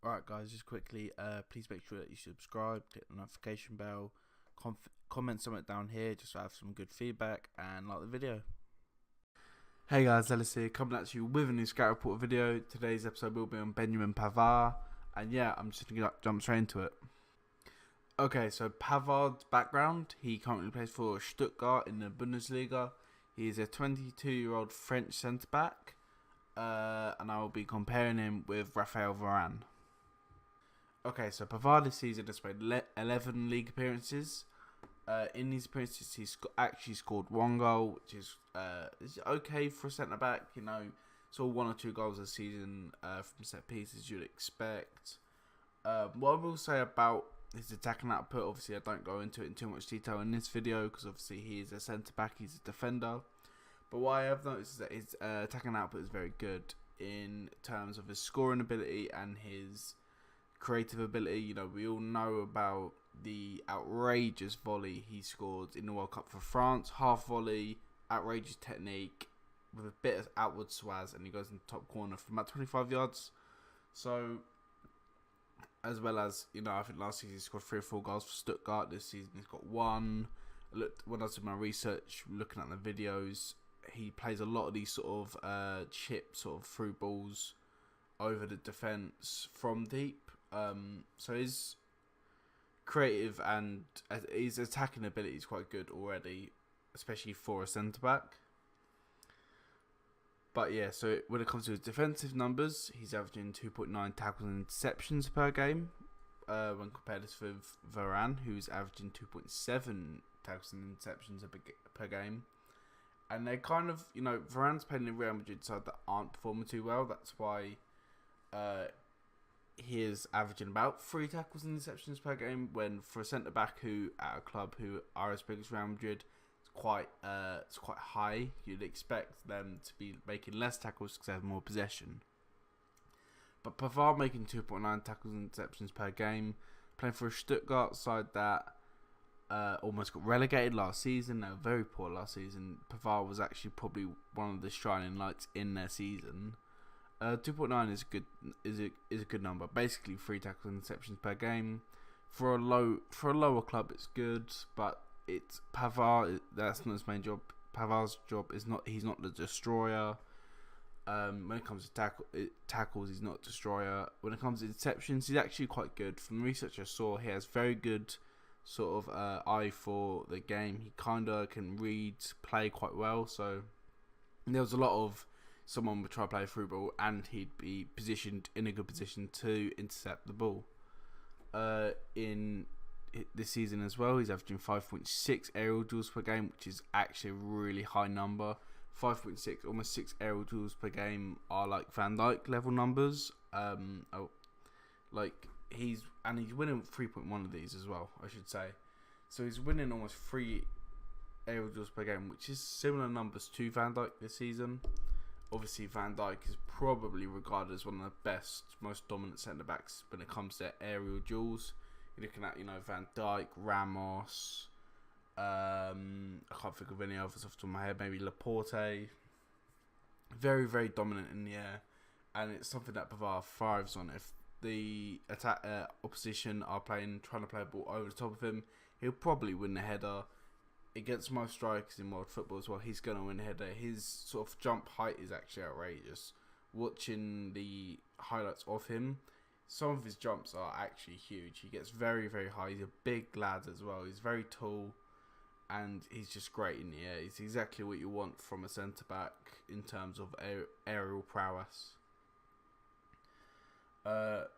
Alright guys, just quickly, please make sure that you subscribe, click the notification bell, comment something down here just to have some good feedback, and like the video. Hey guys, Ellis here, coming at you with a new scout report video. Today's episode will be on Benjamin Pavard, and yeah, I'm just going to jump straight into it. Okay, so Pavard's background: he currently plays for Stuttgart in the Bundesliga. He is a 22-year-old French centre-back, and I will be comparing him with Raphael Varane. Okay, so Pavard this season has played 11 league appearances. In these appearances, he's actually scored 1 goal, which is okay for a centre-back. You know, it's all 1 or 2 goals a season from set pieces you'd expect. What I will say about his attacking output, obviously I don't go into it in too much detail in this video, because obviously he is a centre-back, he's a defender. But what I have noticed is that his attacking output is very good in terms of his scoring ability and his creative ability. You know, we all know about the outrageous volley he scored in the World Cup for France. Half volley, outrageous technique with a bit of outward swaz, and he goes in the top corner from about 25 yards. So, as well as, you know, I think last season he scored 3 or 4 goals for Stuttgart. This season he's got 1. When I was doing my research, looking at the videos, he plays a lot of these sort of chip sort of through balls over the defence from deep. So his creative and his attacking ability is quite good already, especially for a centre-back. But yeah, so when it comes to his defensive numbers, he's averaging 2.9 tackles and interceptions per game, when compared this with Varane, who's averaging 2.7 tackles and interceptions per game. And they're kind of, you know, Varane's playing in Real Madrid side that aren't performing too well. That's why he is averaging about 3 tackles and interceptions per game, when for a centre-back who at a club who are as big as Real Madrid, it's quite high. You'd expect them to be making less tackles because they have more possession. But Pavard making 2.9 tackles and interceptions per game, playing for a Stuttgart side that almost got relegated last season. They were very poor last season. Pavard was actually probably one of the shining lights in their season. 2.9 is a good number. Basically 3 tackles and interceptions per game. For a lower club, it's good, but it's Pavard. That's not his main job. Pavard's job is not. He's not the destroyer. When it comes to tackles, he's not a destroyer. When it comes to interceptions, he's actually quite good. From the research I saw, he has very good sort of eye for the game. He kinda can read play quite well. So there was a lot of someone would try to play a through ball and he'd be positioned in a good position to intercept the ball. In this season as well, he's averaging 5.6 aerial duels per game, which is actually a really high number. 5.6, almost 6 aerial duels per game are like Van Dijk level numbers. He's winning 3.1 of these as well, I should say. So he's winning almost 3 aerial duels per game, which is similar numbers to Van Dijk this season. Obviously, Van Dijk is probably regarded as one of the best, most dominant centre-backs when it comes to aerial duels. You're looking at, you know, Van Dijk, Ramos, I can't think of any others off the top of my head, maybe Laporte. Very, very dominant in the air, and it's something that Pavard thrives on. If the opposition are trying to play a ball over the top of him, he'll probably win the header. Against most strikers in world football as well, he's going to win a header. His sort of jump height is actually outrageous. Watching the highlights of him, some of his jumps are actually huge. He gets very, very high. He's a big lad as well. He's very tall, and he's just great in the air. He's exactly what you want from a centre-back in terms of aerial prowess.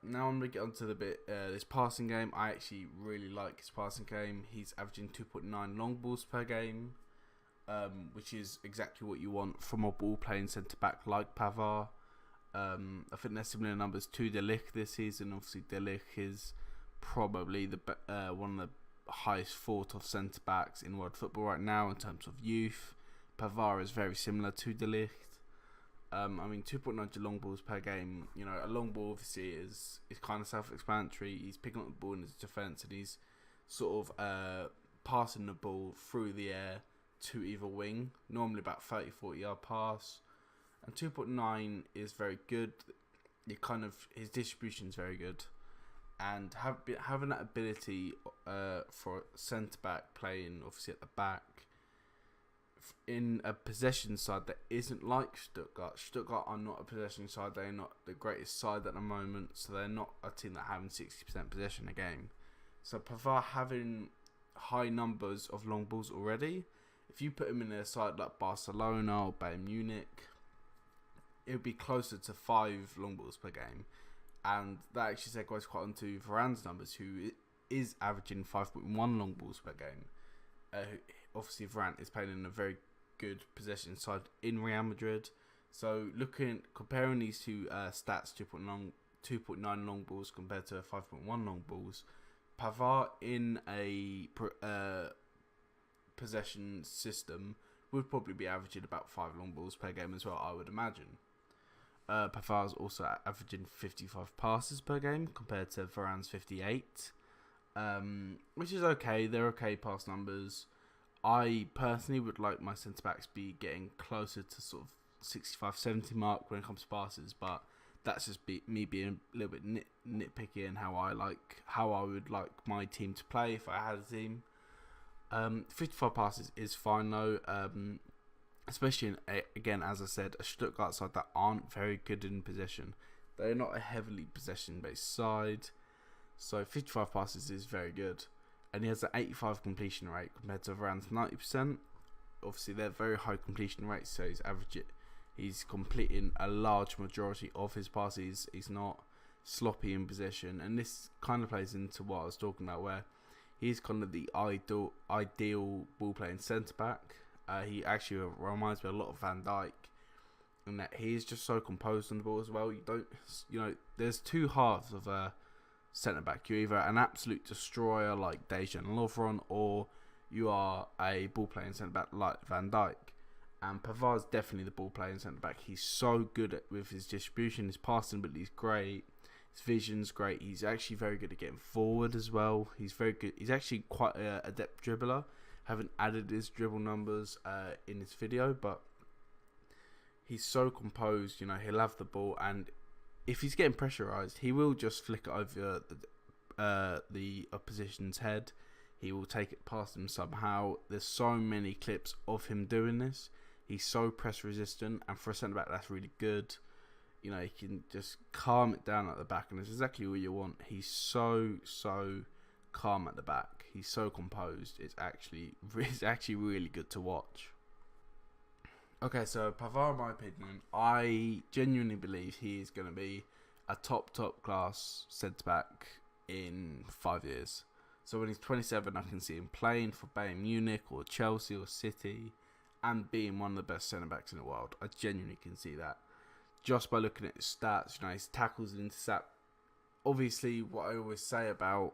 Now I'm going to get onto the bit, this passing game. I actually really like his passing game. He's averaging 2.9 long balls per game, which is exactly what you want from a ball playing centre-back like Pavard. I think they're similar numbers to De Ligt this season. Obviously, De Ligt is probably one of the highest thought of centre-backs in world football right now in terms of youth. Pavard is very similar to De Ligt. 2.9 long balls per game. You know, a long ball obviously is kind of self-explanatory. He's picking up the ball in his defence, and he's sort of passing the ball through the air to either wing. Normally about 30-40 yard pass. And 2.9 is very good. his distribution is very good, and having that ability for centre back playing obviously at the back in a possession side that isn't like Stuttgart. Stuttgart are not a possession side. They're not the greatest side at the moment, so they're not a team that having 60% possession a game. So Pavard having high numbers of long balls already, if you put him in a side like Barcelona or Bayern Munich, it would be closer to 5 long balls per game. And that actually segues quite onto Varane's numbers, who is averaging 5.1 long balls per game. Obviously, Varane is playing in a very good possession side in Real Madrid. So comparing these two stats, 2.9 long balls compared to 5.1 long balls, Pavard in a possession system would probably be averaging about 5 long balls per game as well, I would imagine. Pavard's also averaging 55 passes per game compared to Varane's 58, which is okay. They're okay pass numbers. I personally would like my centre-backs be getting closer to sort of 65-70 mark when it comes to passes, but that's just me being a little bit nitpicky in how I would like my team to play if I had a team. 55 passes is fine though, especially again, as I said, a Stuttgart side that aren't very good in possession. They're not a heavily possession-based side, so 55 passes is very good. And he has an 85 completion rate compared to Varane's 90%. Obviously, they're very high completion rates, so he's completing a large majority of his passes. He's not sloppy in possession, and this kind of plays into what I was talking about, where he's kind of the ideal ball playing centre back. He actually reminds me a lot of Van Dijk, in that he is just so composed on the ball as well. There's two halves of a centre back. You're either an absolute destroyer like Dejan Lovren, or you are a ball playing centre back like Van Dijk. And Pavard's definitely the ball playing centre back. He's so good with his distribution, his passing ability is great, his vision's great. He's actually very good at getting forward as well. He's very good. He's actually quite an adept dribbler. Haven't added his dribble numbers in this video, but he's so composed. He'll have the ball, and if he's getting pressurised, he will just flick it over the opposition's head. He will take it past him somehow. There's so many clips of him doing this. He's so press resistant, and for a centre back, that's really good. He can just calm it down at the back, and it's exactly what you want. He's so calm at the back. He's so composed. It's actually really good to watch. Okay, so Pavard, in my opinion, I genuinely believe he is going to be a top class centre back in 5 years. So when he's 27, I can see him playing for Bayern Munich or Chelsea or City and being one of the best centre backs in the world. I genuinely can see that just by looking at his stats. His tackles and intercept. Obviously, what I always say about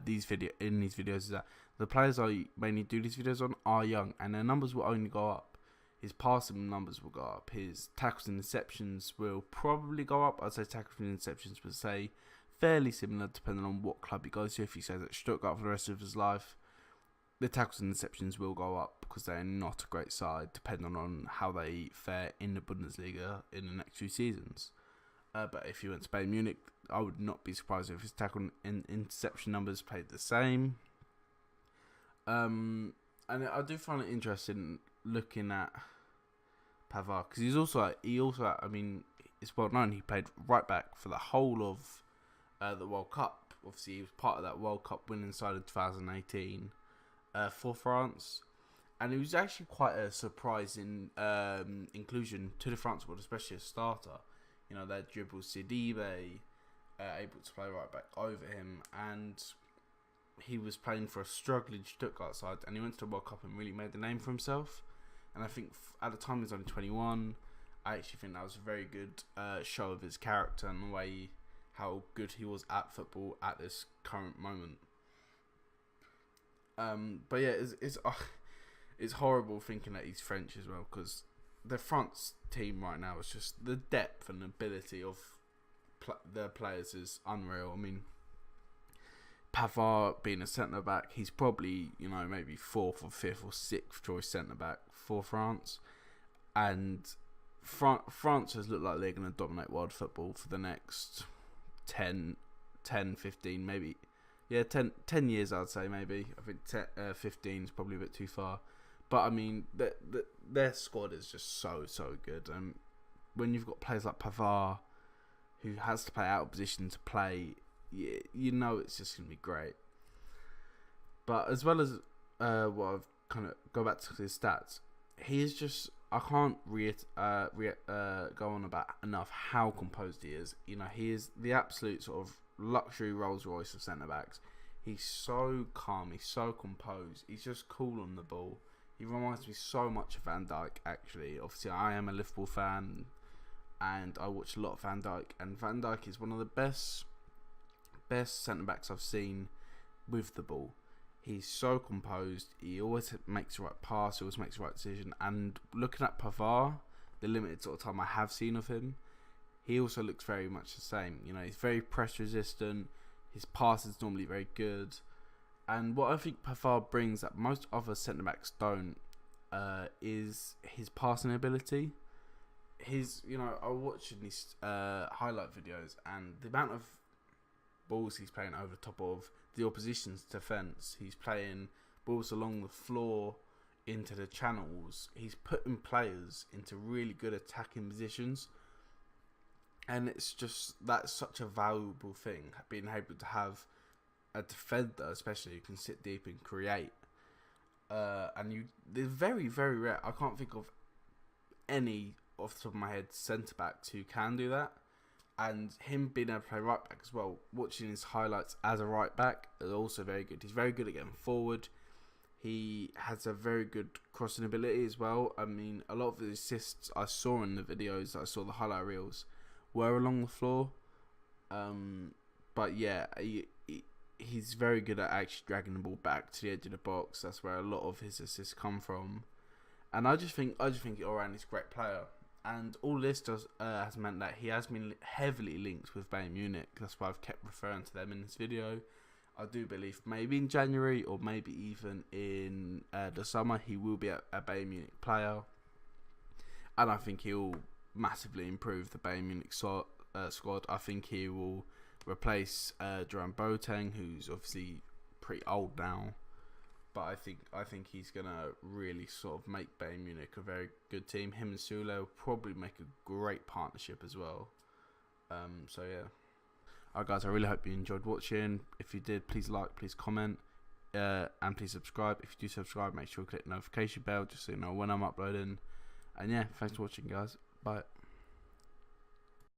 these videos is that the players I mainly do these videos on are young, and their numbers will only go up. His passing numbers will go up. His tackles and interceptions will probably go up. I'd say tackles and interceptions would say fairly similar depending on what club he goes to. If he stays at Stuttgart for the rest of his life, the tackles and interceptions will go up because they're not a great side depending on how they fare in the Bundesliga in the next few seasons. But if he went to Bayern Munich, I would not be surprised if his tackle and interception numbers played the same. And I do find it interesting looking at Pavard, because it's well known he played right back for the whole of the World Cup. Obviously, he was part of that World Cup winning side of 2018 for France, and it was actually quite a surprising inclusion to the France squad, especially a starter. They dribbled Sidibe, able to play right back over him, and he was playing for a struggling Stuttgart side, and he went to the World Cup and really made the name for himself. And I think at the time he was only 21. I actually think that was a very good show of his character and the way how good he was at football at this current moment. But yeah, it's horrible thinking that he's French as well, because the France team right now is just the depth and ability of their players is unreal. Pavard being a centre back, he's probably maybe 4th or 5th or 6th choice centre back for France, and France has looked like they're going to dominate world football for the next 10, 15, maybe. Yeah, 10 years, I'd say, maybe. I think 15 is probably a bit too far. But, I mean, their squad is just so good. And when you've got players like Pavard, who has to play out of position to play, you know it's just going to be great. But as well as what I've kind of go back to his stats, he is just, I can't go on about enough how composed he is. You know, he is the absolute sort of luxury Rolls Royce of centre backs. He's so calm, he's so composed, he's just cool on the ball. He reminds me so much of Van Dijk, actually. Obviously, I am a Liverpool fan, and I watch a lot of Van Dijk, and Van Dijk is one of the best centre backs I've seen with the ball. He's so composed. He always makes the right pass. He always makes the right decision. And looking at Pavard, the limited sort of time I have seen of him, he also looks very much the same. You know, he's very pressure resistant. His pass is normally very good. And what I think Pavard brings that most other centre backs don't is his passing ability. You know, I watched these highlight videos, and the amount of balls he's playing over the top of the opposition's defence. He's playing balls along the floor into the channels. He's putting players into really good attacking positions, and it's just, that's such a valuable thing, being able to have a defender, especially, who can sit deep and create. And they're very rare. I can't think of any off the top of my head centre backs who can do that. And him being able to play right back as well, watching his highlights as a right back, is also very good. He's very good at getting forward. He has a very good crossing ability as well. I mean, a lot of the assists I saw in the videos, I saw the highlight reels, were along the floor. But yeah, he's very good at actually dragging the ball back to the edge of the box. That's where a lot of his assists come from. And I just think all around he's a great player. And all this has meant that he has been heavily linked with Bayern Munich. That's why I've kept referring to them in this video. I do believe maybe in January, or maybe even in the summer, he will be a Bayern Munich player. And I think he'll massively improve the Bayern Munich squad. I think he will replace Jerome Boateng, who's obviously pretty old now. But I think he's gonna really sort of make Bayern Munich a very good team. Him and Sule will probably make a great partnership as well. So yeah. Alright guys, I really hope you enjoyed watching. If you did, please like, please comment, and please subscribe. If you do subscribe, make sure you click the notification bell just so you know when I'm uploading. And yeah, thanks for watching guys. Bye.